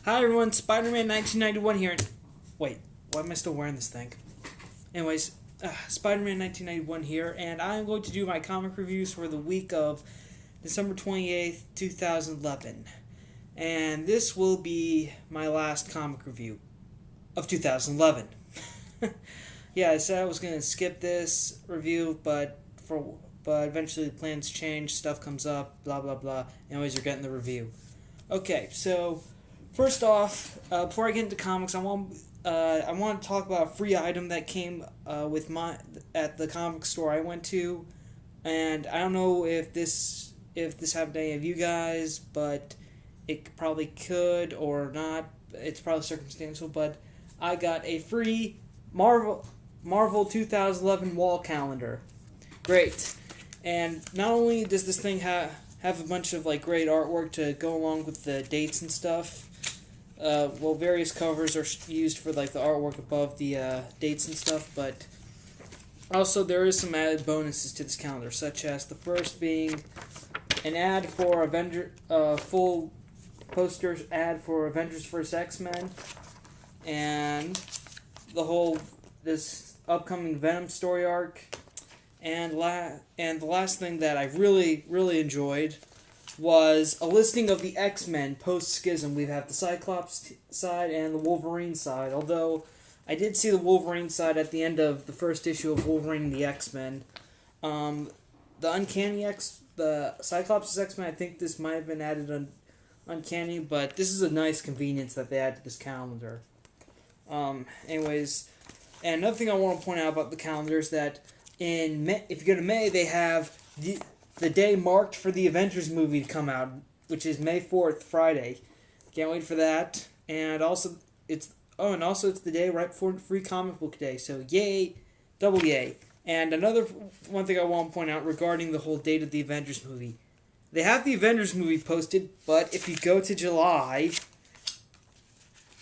Hi everyone, Spider-Man 1991 here. Wait, why am I still wearing this thing? Anyways, Spider-Man 1991 here, and I'm going to do my comic reviews for the week of December 28th, 2011. And this will be my last comic review of 2011. Yeah, I said I was going to skip this review, but eventually plans change, stuff comes up, blah blah blah. Anyways, you're getting the review. Okay, so first off, before I get into comics, I want to talk about a free item that came at the comic store I went to, and I don't know if this happened to any of you guys, but it probably could or not. It's probably circumstantial, but I got a free Marvel 2011 wall calendar. Great, and not only does this thing have a bunch of great artwork to go along with the dates and stuff. Various covers are used for the artwork above the dates and stuff, but also there is some added bonuses to this calendar, such as the first being an ad for full poster ad for Avengers vs. X-Men, and this upcoming Venom story arc. And the last thing that I really, really enjoyed was a listing of the X-Men post-Schism. We have the Cyclops side and the Wolverine side, although I did see the Wolverine side at the end of the first issue of Wolverine and the X-Men. The Cyclops' X-Men, I think this might have been added on Uncanny, but this is a nice convenience that they add to this calendar. Anyways, and another thing I want to point out about the calendar is that if you go to May, they have the day marked for the Avengers movie to come out, which is May 4th, Friday. Can't wait for that. And also it's the day right before Free Comic Book Day. So yay, double yay. And one thing I want to point out regarding the whole date of the Avengers movie. They have the Avengers movie posted, but if you go to July,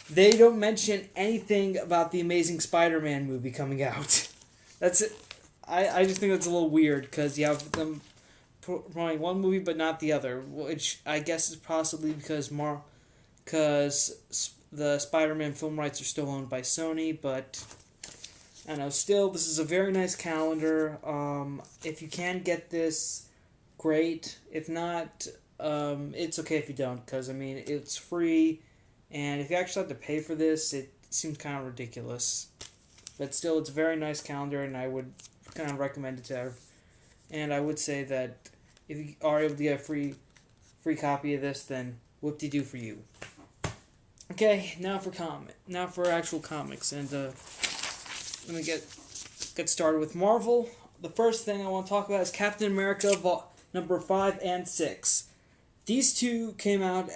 they don't mention anything about the Amazing Spider-Man movie coming out. That's it. I just think that's a little weird, because you have them promoting one movie but not the other, which I guess is possibly because the Spider-Man film rights are still owned by Sony, but I don't know. Still, this is a very nice calendar. If you can get this, great. If not, it's okay if you don't, because it's free, and if you actually have to pay for this, it seems kind of ridiculous. But still, it's a very nice calendar, and I would kind of recommend it to everyone. And I would say that if you are able to get a free copy of this, then whoop-de-doo for you. Okay, now for actual comics, and let me get started with Marvel. The first thing I want to talk about is Captain America number 5 and 6. These two came out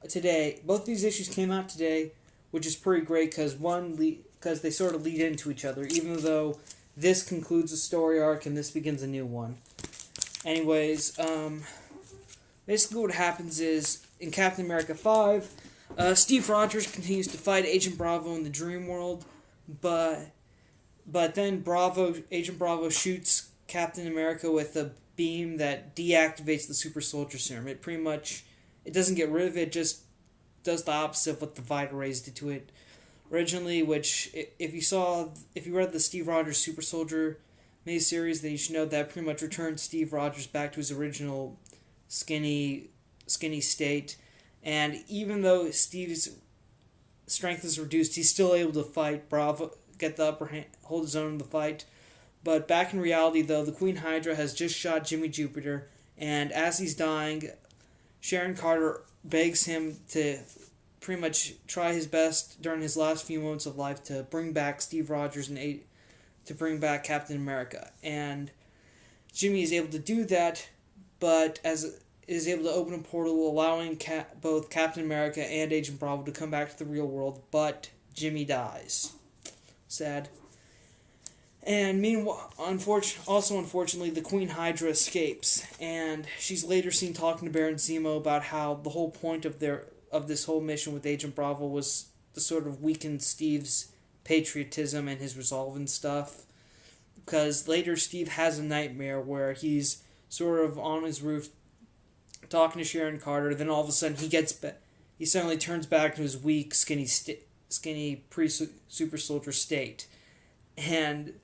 today. Both these issues came out today, which is pretty great because they sort of lead into each other, even though this concludes a story arc and this begins a new one. Anyways, basically what happens is, in Captain America 5, Steve Rogers continues to fight Agent Bravo in the dream world, but then Agent Bravo shoots Captain America with a beam that deactivates the super soldier serum. It doesn't get rid of it, just does the opposite of what the Vita Rays did to it originally, which, if you read the Steve Rogers Super Soldier miniseries, then you should know that pretty much returned Steve Rogers back to his original skinny state. And even though Steve's strength is reduced, he's still able to fight Bravo, get the upper hand, hold his own in the fight. But back in reality, though, the Queen Hydra has just shot Jimmy Jupiter, and as he's dying, Sharon Carter begs him to pretty much try his best during his last few moments of life to bring back Steve Rogers and to bring back Captain America. And Jimmy is able to do that, but is able to open a portal allowing both Captain America and Agent Bravo to come back to the real world, but Jimmy dies. Sad. And meanwhile, unfortunately, the Queen Hydra escapes, and she's later seen talking to Baron Zemo about how the whole point of this whole mission with Agent Bravo was to sort of weaken Steve's patriotism and his resolve and stuff. Because later Steve has a nightmare where he's sort of on his roof talking to Sharon Carter, then all of a sudden he he suddenly turns back to his weak, skinny pre-super soldier state. And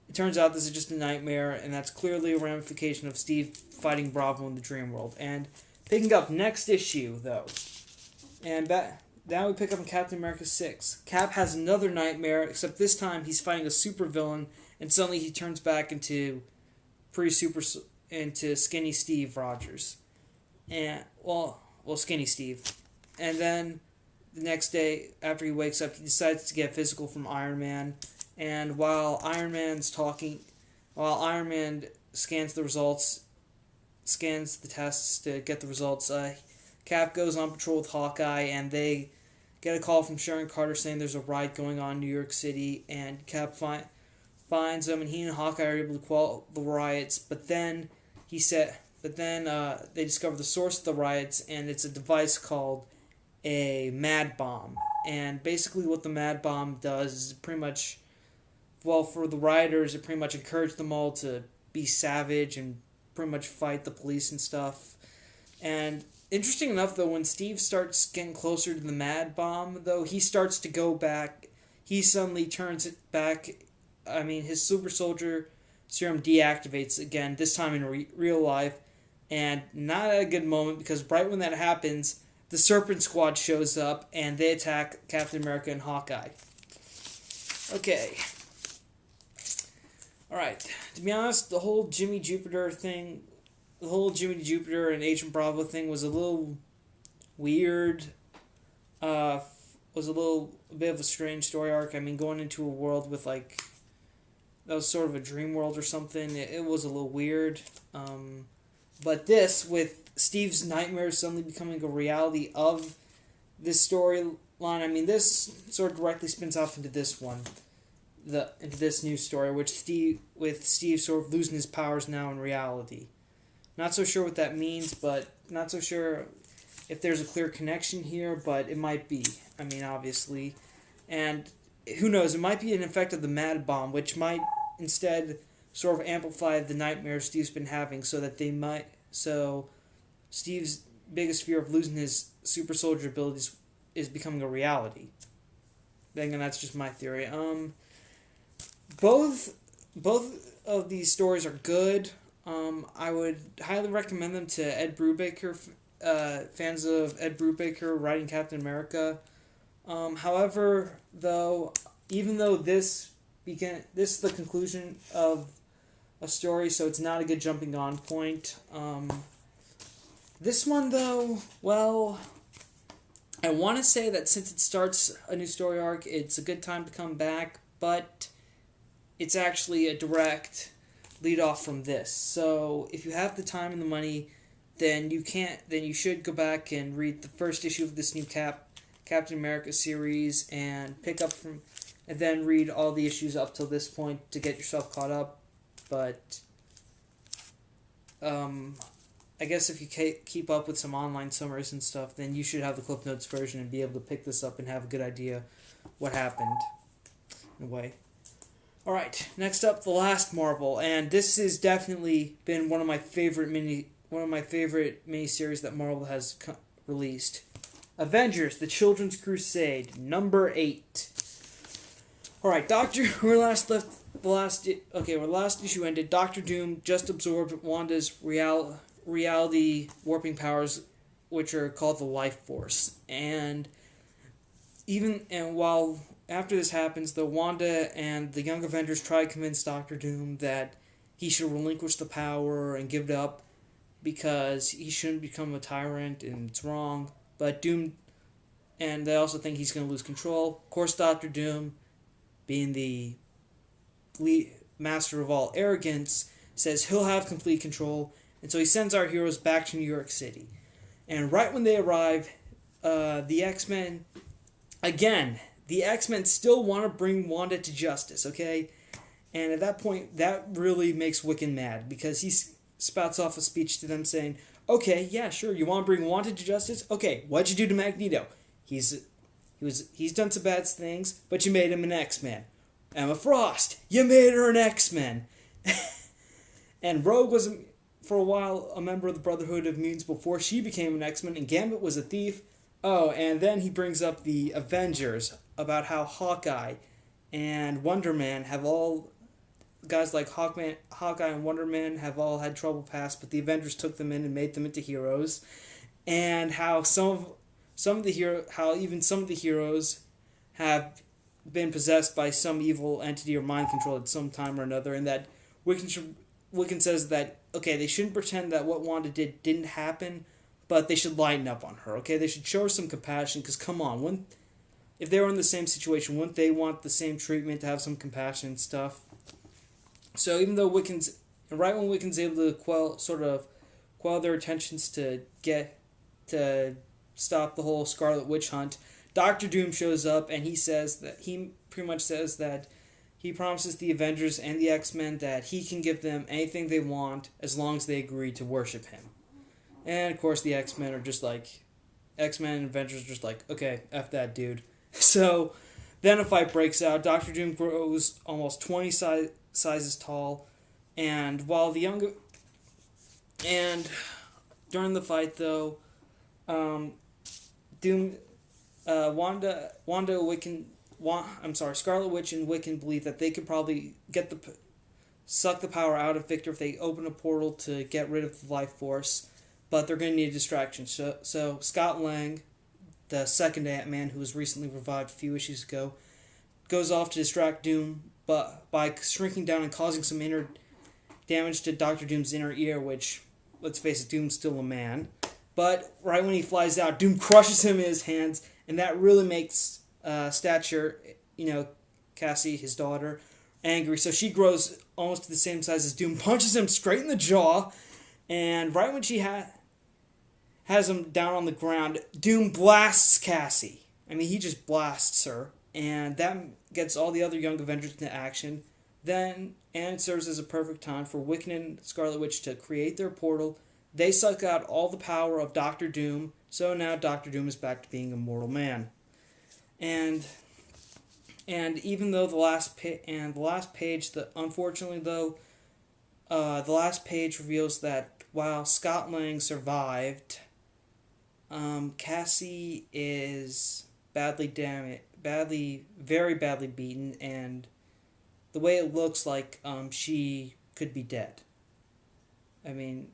it turns out this is just a nightmare, and that's clearly a ramification of Steve fighting Bravo in the dream world. And picking up next issue, though, and now we pick up in Captain America 6. Cap has another nightmare, except this time he's fighting a supervillain, and suddenly he turns back into into Skinny Steve Rogers. And, well, Skinny Steve. And then the next day, after he wakes up, he decides to get physical from Iron Man. And while Iron Man scans the tests to get the results, Cap goes on patrol with Hawkeye, and they get a call from Sharon Carter saying there's a riot going on in New York City, and Cap finds them, and he and Hawkeye are able to quell the riots, but then they discover the source of the riots, and it's a device called a mad bomb. And basically what the mad bomb does is pretty much, well, for the rioters, it pretty much encouraged them all to be savage and pretty much fight the police and stuff. And interesting enough, though, when Steve starts getting closer to the mad bomb, though, he starts to go back. He suddenly turns it back. I mean, his super soldier serum deactivates again, this time in real life. And not at a good moment, because right when that happens, the Serpent Squad shows up, and they attack Captain America and Hawkeye. Okay. Alright. To be honest, the whole Jimmy Jupiter and Agent Bravo thing was a little weird. Was a bit of a strange story arc. I mean, going into a world with, like, that was sort of a dream world or something. It was a little weird. But this, with Steve's nightmares suddenly becoming a reality of this storyline, I mean, this sort of directly spins off into this one. Into this new story, with Steve sort of losing his powers now in reality. Not so sure what that means, but not so sure if there's a clear connection here, but it might be. I mean, obviously. And who knows, it might be an effect of the mad bomb, which might instead sort of amplify the nightmares Steve's been having, so Steve's biggest fear of losing his super soldier abilities is becoming a reality. Then again, that's just my theory. Both of these stories are good. I would highly recommend them to Ed Brubaker, fans of Ed Brubaker writing Captain America. However, though, even though this is the conclusion of a story, so it's not a good jumping on point. This one, though, well, I want to say that since it starts a new story arc, it's a good time to come back, but it's actually a direct lead off from this. So if you have the time and the money, then you should go back and read the first issue of this new Captain America series and and then read all the issues up till this point to get yourself caught up. But I guess if you keep up with some online summaries and stuff, then you should have the Cliff Notes version and be able to pick this up and have a good idea what happened in a way. Alright, next up, The Last Marvel, and this has definitely been one of my favorite miniseries that Marvel has released. Avengers, The Children's Crusade, number 8. Alright, where the last issue ended, Doctor Doom just absorbed Wanda's reality warping powers, which are called the Life Force. And while after this happens, though, Wanda and the Young Avengers try to convince Doctor Doom that he should relinquish the power and give it up because he shouldn't become a tyrant and it's wrong. But Doom, and they also think he's going to lose control. Of course, Doctor Doom, being the master of all arrogance, says he'll have complete control, and so he sends our heroes back to New York City. And right when they arrive, the X-Men, again, the X-Men still want to bring Wanda to justice, okay? And at that point, that really makes Wiccan mad, because he spouts off a speech to them saying, okay, yeah, sure, you want to bring Wanda to justice? Okay, what'd you do to Magneto? He's done some bad things, but you made him an X-Men. Emma Frost, you made her an X-Men. And Rogue was, for a while, a member of the Brotherhood of Mutants before she became an X-Men, and Gambit was a thief, Oh, and then he brings up the Avengers about how Hawkeye and Wonder Man have all guys like Hawkeye and Wonder Man have all had trouble past, but the Avengers took them in and made them into heroes, and how how even some of the heroes have been possessed by some evil entity or mind control at some time or another, and that Wiccan says that okay, they shouldn't pretend that what Wanda didn't happen, but they should lighten up on her. Okay, they should show her some compassion because come on, if they were in the same situation, wouldn't they want the same treatment to have some compassion and stuff? So even though right when Wiccan's able to quell their intentions to stop the whole Scarlet Witch hunt, Doctor Doom shows up and he pretty much says that he promises the Avengers and the X-Men that he can give them anything they want as long as they agree to worship him. And of course the X-Men and Avengers are just like, okay, F that dude. So then a fight breaks out. Doctor Doom grows almost 20 sizes tall, and during the fight though, Scarlet Witch and Wiccan believe that they could probably suck the power out of Victor if they open a portal to get rid of the life force, but they're going to need a distraction. So Scott Lang, the second Ant-Man who was recently revived a few issues ago, goes off to distract Doom, but by shrinking down and causing some inner damage to Doctor Doom's inner ear, which, let's face it, Doom's still a man. But right when he flies out, Doom crushes him in his hands, and that really makes Stature, Cassie, his daughter, angry. So she grows almost to the same size as Doom, punches him straight in the jaw, and right when she has him down on the ground, Doom blasts Cassie. I mean, he just blasts her, and that gets all the other Young Avengers into action. And it serves as a perfect time for Wiccan and Scarlet Witch to create their portal. They suck out all the power of Doctor Doom, so now Doctor Doom is back to being a mortal man. And even though the last page, unfortunately though, the last page reveals that while Scott Lang survived, Cassie is very badly beaten, and the way it looks like she could be dead. I mean,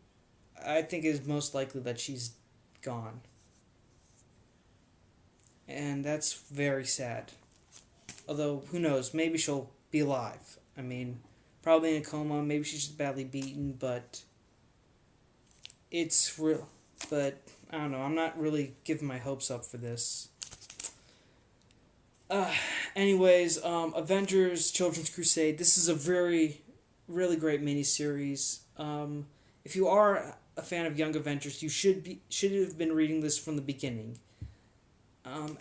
I think it is most likely that she's gone. And that's very sad. Although, who knows, maybe she'll be alive. I mean, probably in a coma, maybe she's just badly beaten, but it's real. But, I don't know, I'm not really giving my hopes up for this. Anyways, Avengers Children's Crusade. This is a very, really great miniseries. If you are a fan of Young Avengers, you should have been reading this from the beginning.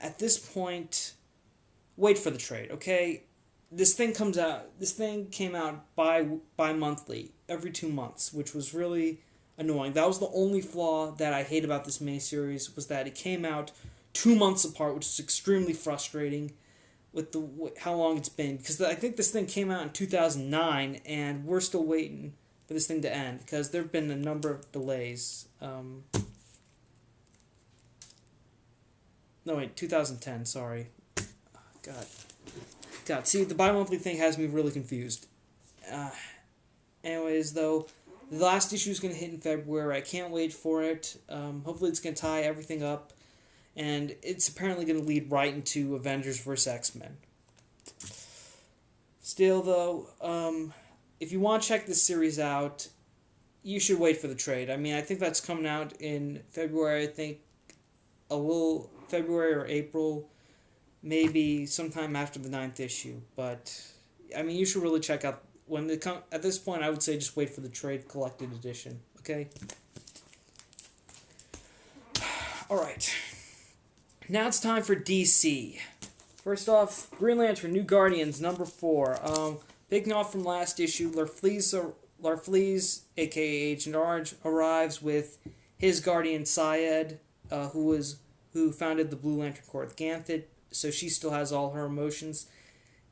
At this point, wait for the trade, okay? This thing came out bi-monthly, every 2 months, which was really annoying. That was the only flaw that I hate about this miniseries, was that it came out 2 months apart, which is extremely frustrating with how long it's been. Because I think this thing came out in 2009, and we're still waiting for this thing to end, because there have been a number of delays. 2010, sorry. God, see, the bi-monthly thing has me really confused. Anyways, though, the last issue is going to hit in February. I can't wait for it. Hopefully it's going to tie everything up, and it's apparently going to lead right into Avengers vs. X-Men. Still, though, if you want to check this series out, you should wait for the trade. I mean, I think that's coming out in February. I think February or April, maybe sometime after the 9th issue. But I mean, you should really check out when they come. At this point, I would say just wait for the trade collected edition. Okay. All right. Now it's time for DC. First off, Green Lantern New Guardians #4. Picking off from last issue, Larfleeze, aka Agent Orange, arrives with his guardian Syed, who founded the Blue Lantern Corps with Ganthet, so she still has all her emotions.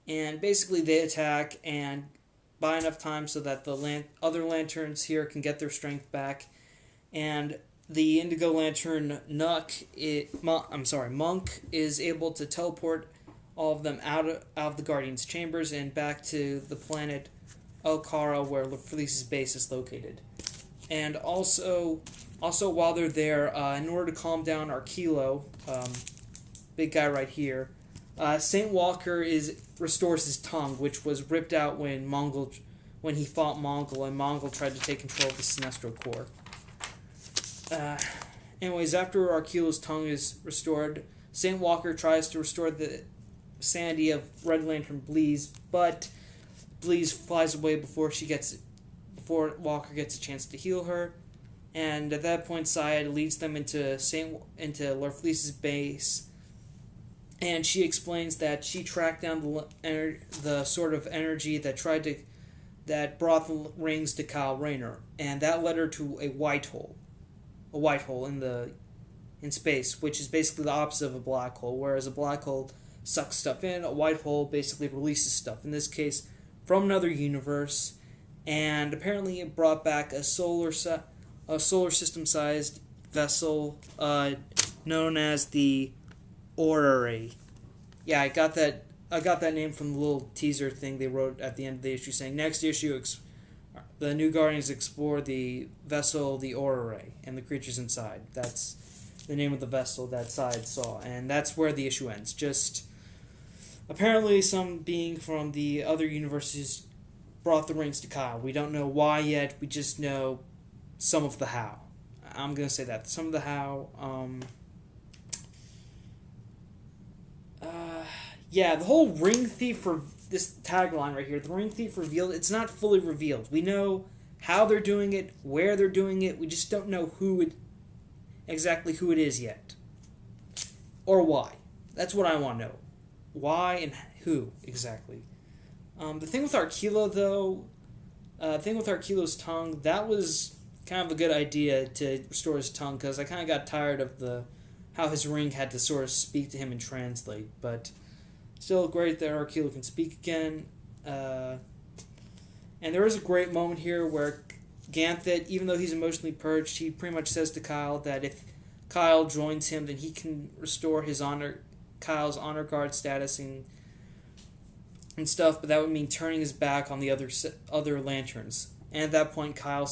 And basically they attack and buy enough time so that the other lanterns here can get their strength back. And the Indigo Lantern Monk is able to teleport all of them out of the Guardians' chambers and back to the planet Okara, where Felice's base is located. And also while they're there, in order to calm down Arkilo, big guy right here, Saint Walker restores his tongue, which was ripped out when he fought Mongol, and Mongol tried to take control of the Sinestro Corps. Anyways, after Arkilo's tongue is restored, Saint Walker tries to restore the sanity of Red Lantern Bleeze, but Bleeze flies away before before Walker gets a chance to heal her. And at that point, Syed leads them into Larfleece's base, and she explains that she tracked down the sort of energy that brought the rings to Kyle Rayner, and that led her to a white hole in space, which is basically the opposite of a black hole. Whereas a black hole sucks stuff in, a white hole basically releases stuff. In this case, from another universe, and apparently it brought back a solar system-sized vessel known as the Orrery. Yeah, I got that name from the little teaser thing they wrote at the end of the issue, saying next issue the new Guardians explore the vessel, the Orrery, and the creatures inside. That's the name of the vessel that Syed saw, and that's where the issue ends. Just apparently some being from the other universes brought the rings to Kyle. We don't know why yet. We just know some of the how. I'm going to say that. Some of the how. Yeah, the whole ring thief for this tagline right here, the ring thief revealed, it's not fully revealed. We know how they're doing it, where they're doing it. We just don't know exactly who it is yet. Or why. That's what I want to know. Why and who exactly. The thing with Arkilo, though, Arkilo's tongue, that was kind of a good idea to restore his tongue, because I kind of got tired of how his ring had to sort of speak to him and translate, but still great that Arkilo can speak again. And there is a great moment here where Ganthet, even though he's emotionally purged, he pretty much says to Kyle that if Kyle joins him, then he can restore Kyle's honor guard status and stuff, but that would mean turning his back on the other lanterns. And at that point, Kyle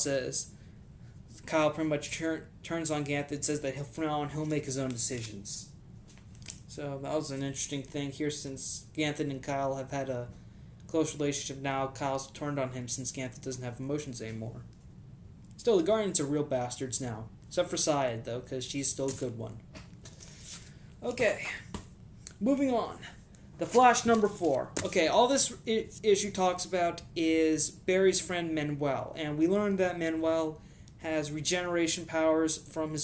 pretty much turns on Ganthet and says that from now on he'll make his own decisions. So that was an interesting thing here, since Ganthet and Kyle have had a close relationship. Now Kyle's turned on him since Ganthet doesn't have emotions anymore. Still, the Guardians are real bastards now. Except for Syed, though, because she's still a good one. Okay, moving on. The Flash number 4. Okay, all this issue talks about is Barry's friend Manuel, and we learned that Manuel has regeneration powers from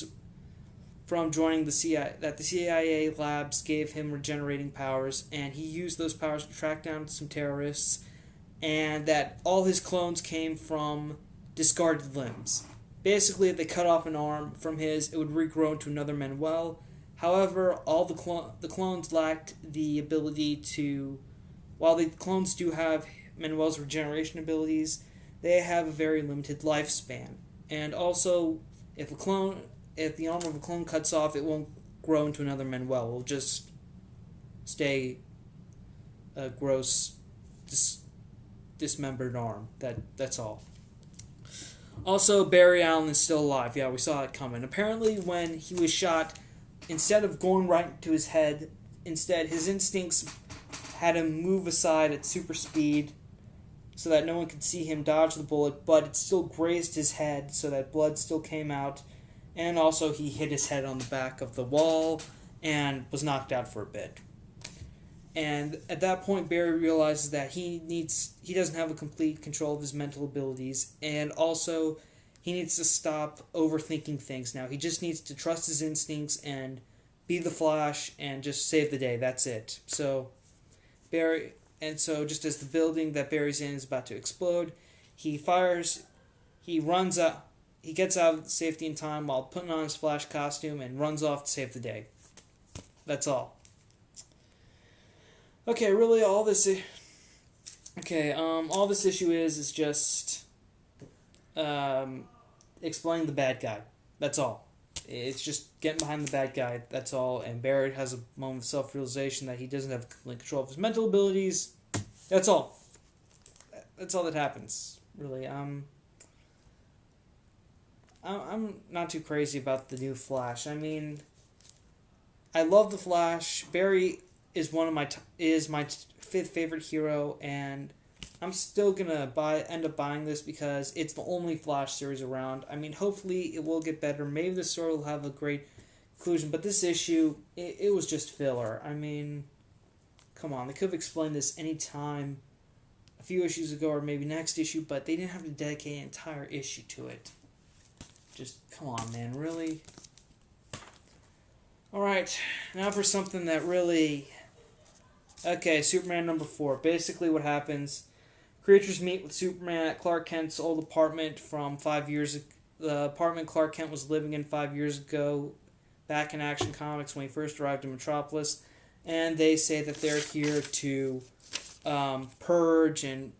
joining the CIA. That the CIA labs gave him regenerating powers, and he used those powers to track down some terrorists, and that all his clones came from discarded limbs. Basically, if they cut off an arm from his, it would regrow into another Manuel. However, all the clones lacked the ability to... While the clones do have Manuel's regeneration abilities, they have a very limited lifespan. And also, if the arm of a clone cuts off, it won't grow into another Manuel. It will just stay a gross, dismembered arm. That's all. Also, Barry Allen is still alive. Yeah, we saw it coming. Apparently, when he was shot, instead of going right to his head, his instincts had him move aside at super speed so that no one could see him dodge the bullet, but it still grazed his head so that blood still came out. And also, he hit his head on the back of the wall and was knocked out for a bit. And at that point, Barry realizes that he doesn't have a complete control of his mental abilities, and also he needs to stop overthinking things now. He just needs to trust his instincts and be the Flash and just save the day. That's it. So just as the building that Barry's in is about to explode, he gets out of safety in time while putting on his Flash costume and runs off to save the day. That's all. Okay, really, all this issue is just explaining the bad guy. That's all. It's just getting behind the bad guy, that's all. And Barry has a moment of self-realization that he doesn't have complete control of his mental abilities. That's all. That's all that happens, really. I'm not too crazy about the new Flash. I mean, I love the Flash. Barry is my fifth favorite hero, and I'm still gonna end up buying this because it's the only Flash series around. I mean, hopefully it will get better. Maybe the story will have a great conclusion, but this issue, it was just filler. I mean, come on, they could have explained this any time a few issues ago or maybe next issue, but they didn't have to dedicate an entire issue to it. Just, come on, man, really? Alright, now for something that really... Okay, Superman number 4. Basically what happens, creators meet with Superman at Clark Kent's old apartment from 5 years ago. The apartment Clark Kent was living in 5 years ago, back in Action Comics when he first arrived in Metropolis. And they say that they're here to purge and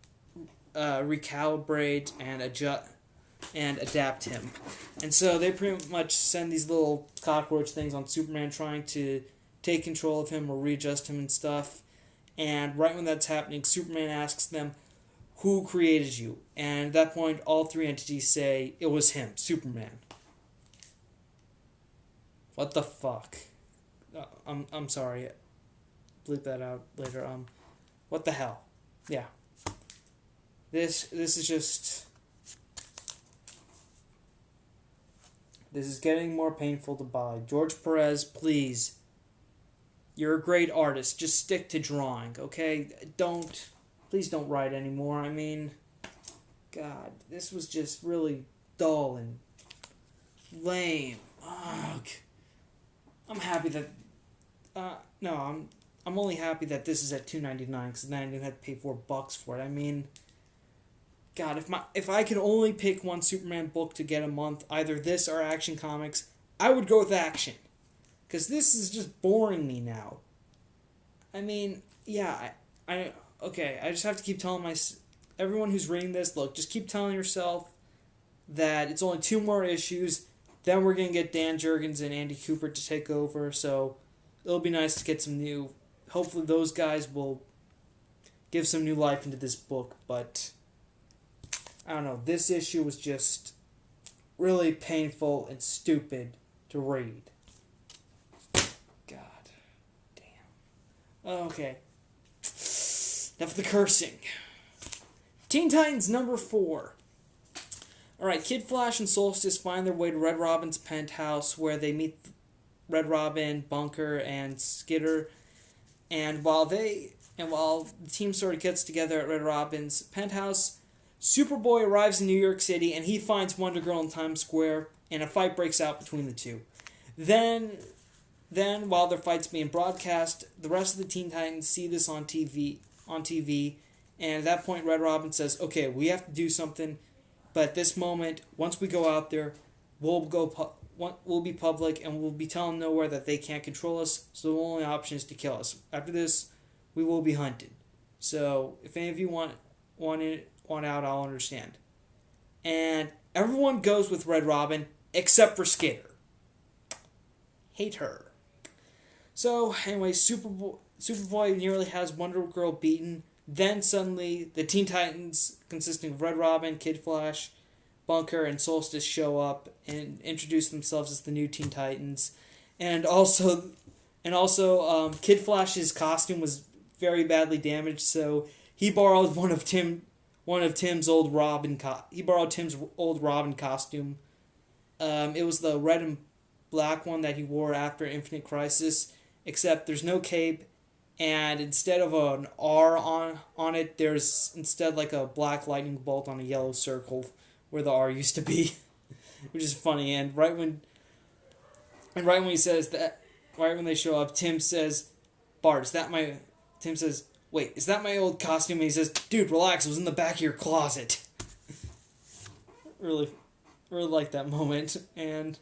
recalibrate and adjust and adapt him. And so they pretty much send these little cockroach things on Superman trying to take control of him or readjust him and stuff. And right when that's happening, Superman asks them, "Who created you?" And at that point, all three entities say, "It was him, Superman." What the fuck? I'm sorry. Bleep that out later. What the hell? Yeah. This is just... This is getting more painful to buy. George Perez, please. You're a great artist. Just stick to drawing, okay? Please don't write anymore. I mean, God, this was just really dull and lame. Ugh. I'm happy that... no, I'm only happy that this is at $2.99 because then I didn't have to pay $4 for it. I mean... God, if I could only pick one Superman book to get a month, either this or Action Comics, I would go with Action. Because this is just boring me now. I mean, yeah, I just have to keep telling everyone who's reading this, look, just keep telling yourself that it's only 2 more issues, then we're going to get Dan Jurgens and Andy Cooper to take over, so it'll be nice to get some new... Hopefully those guys will give some new life into this book, but... I don't know, this issue was just really painful and stupid to read. God damn. Okay. Enough of the cursing. Teen Titans number 4. Alright, Kid Flash and Solstice find their way to Red Robin's penthouse where they meet Red Robin, Bunker, and Skitter. And while the team sort of gets together at Red Robin's penthouse, Superboy arrives in New York City, and he finds Wonder Girl in Times Square, and a fight breaks out between the two. Then, while their fight's being broadcast, the rest of the Teen Titans see this on TV, and at that point, Red Robin says, "Okay, we have to do something, but at this moment, once we go out there, we'll be public, and we'll be telling Nowhere that they can't control us, so the only option is to kill us. After this, we will be hunted. So, if any of you want out, I'll understand." And everyone goes with Red Robin except for Skitter. Hate her. So anyway, Superboy nearly has Wonder Girl beaten. Then suddenly the Teen Titans, consisting of Red Robin, Kid Flash, Bunker, and Solstice, show up and introduce themselves as the new Teen Titans. And also, Kid Flash's costume was very badly damaged, so he borrowed one of Tim's old Robin. He borrowed Tim's old Robin costume. It was the red and black one that he wore after Infinite Crisis, except there's no cape, and instead of an R on it, there's instead like a black lightning bolt on a yellow circle where the R used to be, which is funny. And right when he says that, right when they show up, Tim says, "Bart, is that my?" Tim says, "Wait, is that my old costume?" And he says, "Dude, relax, it was in the back of your closet." Really like that moment. And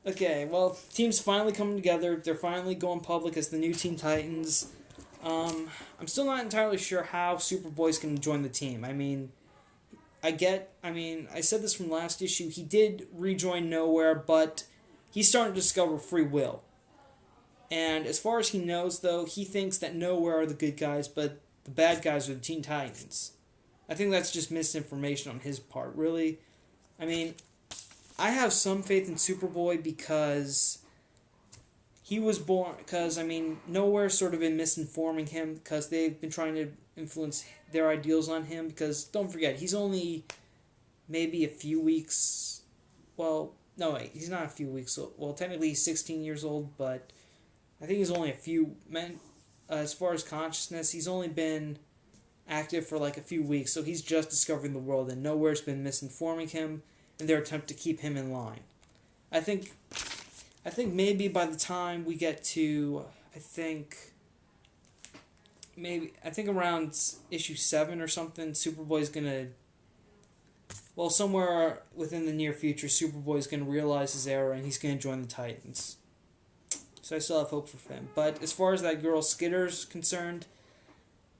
okay, well, team's finally coming together. They're finally going public as the new Teen Titans. I'm still not entirely sure how Superboy's going to join the team. I said this from last issue. He did rejoin Nowhere, but he's starting to discover free will. And as far as he knows, though, he thinks that Nowhere are the good guys, but the bad guys are the Teen Titans. I think that's just misinformation on his part, really. I mean, I have some faith in Superboy because he was born... Because, I mean, Nowhere's sort of been misinforming him because they've been trying to influence their ideals on him. Because, don't forget, he's only maybe a few weeks... Well, no, wait, he's not a few weeks old. Well, technically he's 16 years old, but I think he's only a few... as far as consciousness, he's only been active for like a few weeks, so he's just discovering the world, and Nowhere's been misinforming him in their attempt to keep him in line. I think maybe by the time we get to, I think around issue 7 or something, Superboy's gonna, well, somewhere within the near future, Superboy's gonna realize his error and he's gonna join the Titans. So I still have hope for him. But as far as that girl Skitter's concerned,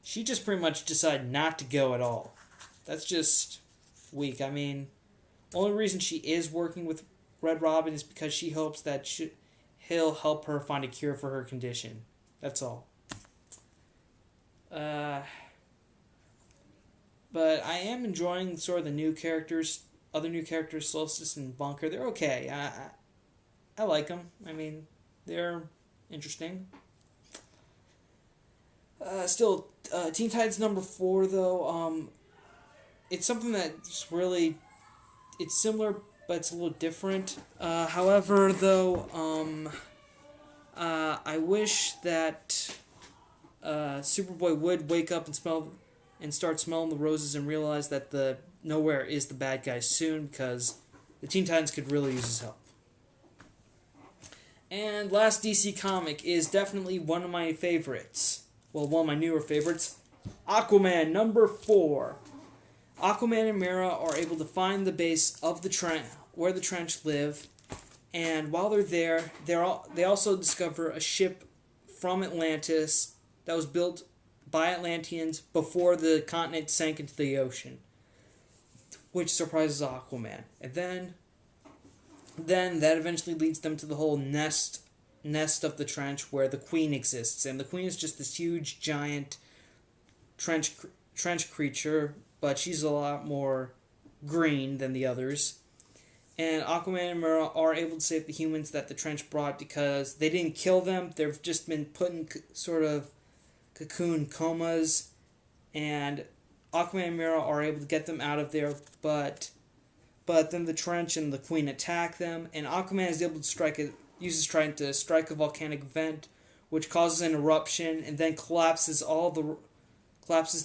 she just pretty much decided not to go at all. That's just weak. I mean, only reason she is working with Red Robin is because she hopes that he'll help her find a cure for her condition. That's all. But I am enjoying sort of the new characters, other new characters, Solstice and Bunker. They're okay. I like them. I mean, they're interesting. Still, Teen Titans number 4, though, it's something that's really, it's similar, but it's a little different. However, though, I wish that Superboy would wake up and start smelling the roses and realize that the Nowhere is the bad guy soon, because the Teen Titans could really use his help. And last DC comic is definitely one of my favorites. Well, one of my newer favorites. Aquaman number 4. Aquaman and Mera are able to find the base of the trench, where the Trench live, and while they're there, they also discover a ship from Atlantis that was built by Atlanteans before the continent sank into the ocean, which surprises Aquaman. And then that eventually leads them to the whole nest of the Trench where the Queen exists, and the Queen is just this huge giant trench creature, but she's a lot more green than the others. And Aquaman and Mera are able to save the humans that the Trench brought because they didn't kill them. They've just been put in sort of cocoon comas, and Aquaman and Mera are able to get them out of there, but then the Trench and the Queen attack them, and Aquaman is able to uses trying to strike a volcanic vent, which causes an eruption and then collapses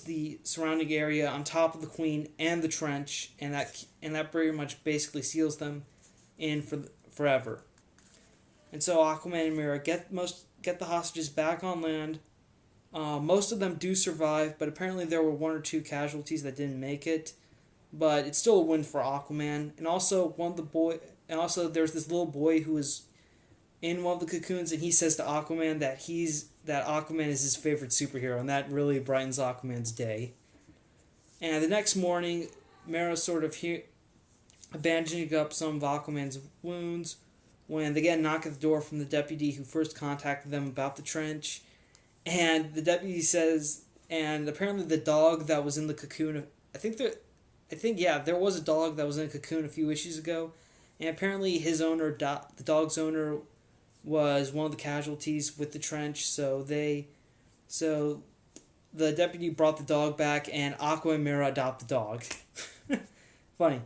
the surrounding area on top of the Queen and the Trench, and that pretty much basically seals them in forever. And so Aquaman and Mera get the hostages back on land. Most of them do survive, but apparently there were 1 or 2 casualties that didn't make it. But it's still a win for Aquaman. And also there's this little boy who is in one of the cocoons, and he says to Aquaman that Aquaman is his favorite superhero, and that really brightens Aquaman's day. And the next morning, Mera's sort of bandaging up some of Aquaman's wounds when they get a knock at the door from the deputy who first contacted them about the Trench. And the deputy says, and apparently the dog that was in the cocoon, there was a dog that was in a cocoon a few issues ago, and apparently the dog's owner was one of the casualties with the Trench, so the deputy brought the dog back, and Aqua and Mera adopt the dog. Funny.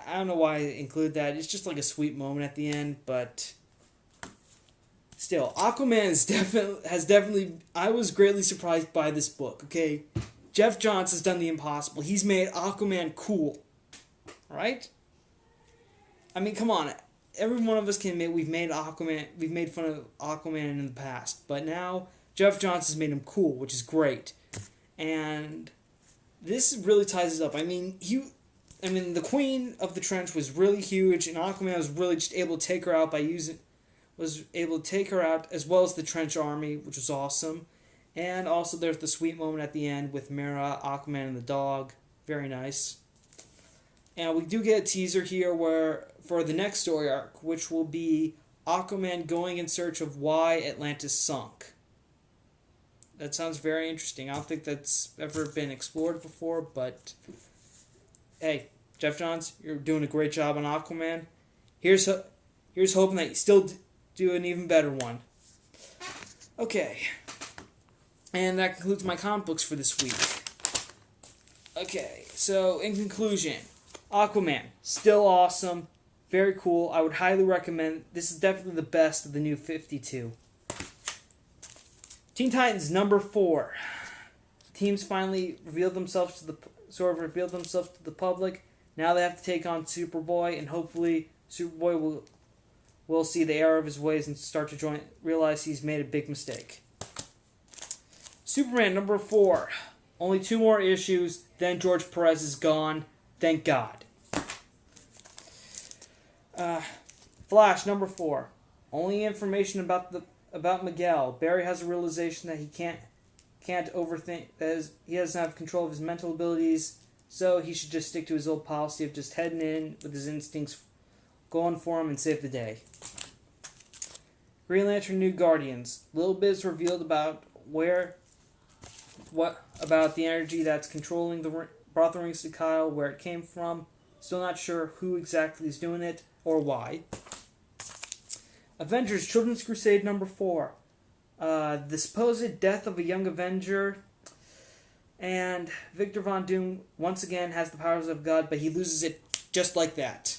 I don't know why I include that. It's just like a sweet moment at the end, but still, Aquaman has definitely. I was greatly surprised by this book. Okay, Jeff Johns has done the impossible. He's made Aquaman cool. Right? I mean, come on. Every one of us can admit we've made fun of Aquaman in the past, but now Jeff Johns has made him cool, which is great. And this really ties it up. I mean, the Queen of the Trench was really huge, and Aquaman was really just able to take her out as well as the Trench army, which was awesome. And also there's the sweet moment at the end with Mera, Aquaman, and the dog. Very nice. And we do get a teaser here where for the next story arc, which will be Aquaman going in search of why Atlantis sunk. That sounds very interesting. I don't think that's ever been explored before, but hey, Jeff Johns, you're doing a great job on Aquaman. Here's hoping that you still do an even better one. Okay. And that concludes my comic books for this week. Okay, so in conclusion, Aquaman, still awesome, very cool. I would highly recommend. This is definitely the best of the new 52. Teen Titans number 4. Teams finally revealed themselves to the public. Now they have to take on Superboy, and hopefully Superboy will see the error of his ways and start to realize he's made a big mistake. Superman number 4. Only 2 more issues, then George Perez is gone. Thank God. Flash number 4. Only information about Miguel. Barry has a realization that he can't overthink. He doesn't have control of his mental abilities, so he should just stick to his old policy of just heading in with his instincts, going for him and save the day. Green Lantern New Guardians. Little bits revealed about about the energy that's controlling brought the rings to Kyle, where it came from. Still not sure who exactly is doing it or why. Avengers Children's Crusade number 4. The supposed death of a young Avenger, and Victor Von Doom once again has the powers of God, but he loses it just like that.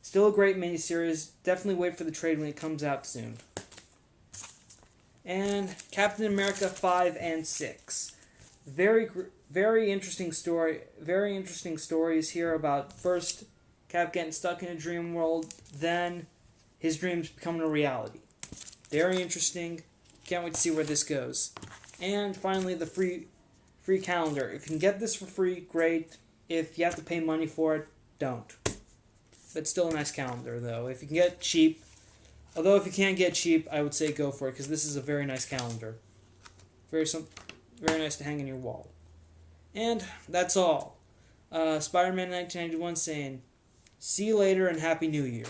Still a great miniseries. Definitely wait for the trade when it comes out soon. And Captain America 5 and 6. Very interesting story. Very interesting stories here about first Cap getting stuck in a dream world, then his dreams becoming a reality. Very interesting. Can't wait to see where this goes. And finally, the free calendar. If you can get this for free, great. If you have to pay money for it, don't. But still a nice calendar, though. If you can get cheap, although if you can't get cheap, I would say go for it, because this is a very nice calendar. Very nice to hang in your wall. And that's all. Spider-Man 1991 saying, see you later and Happy New Year.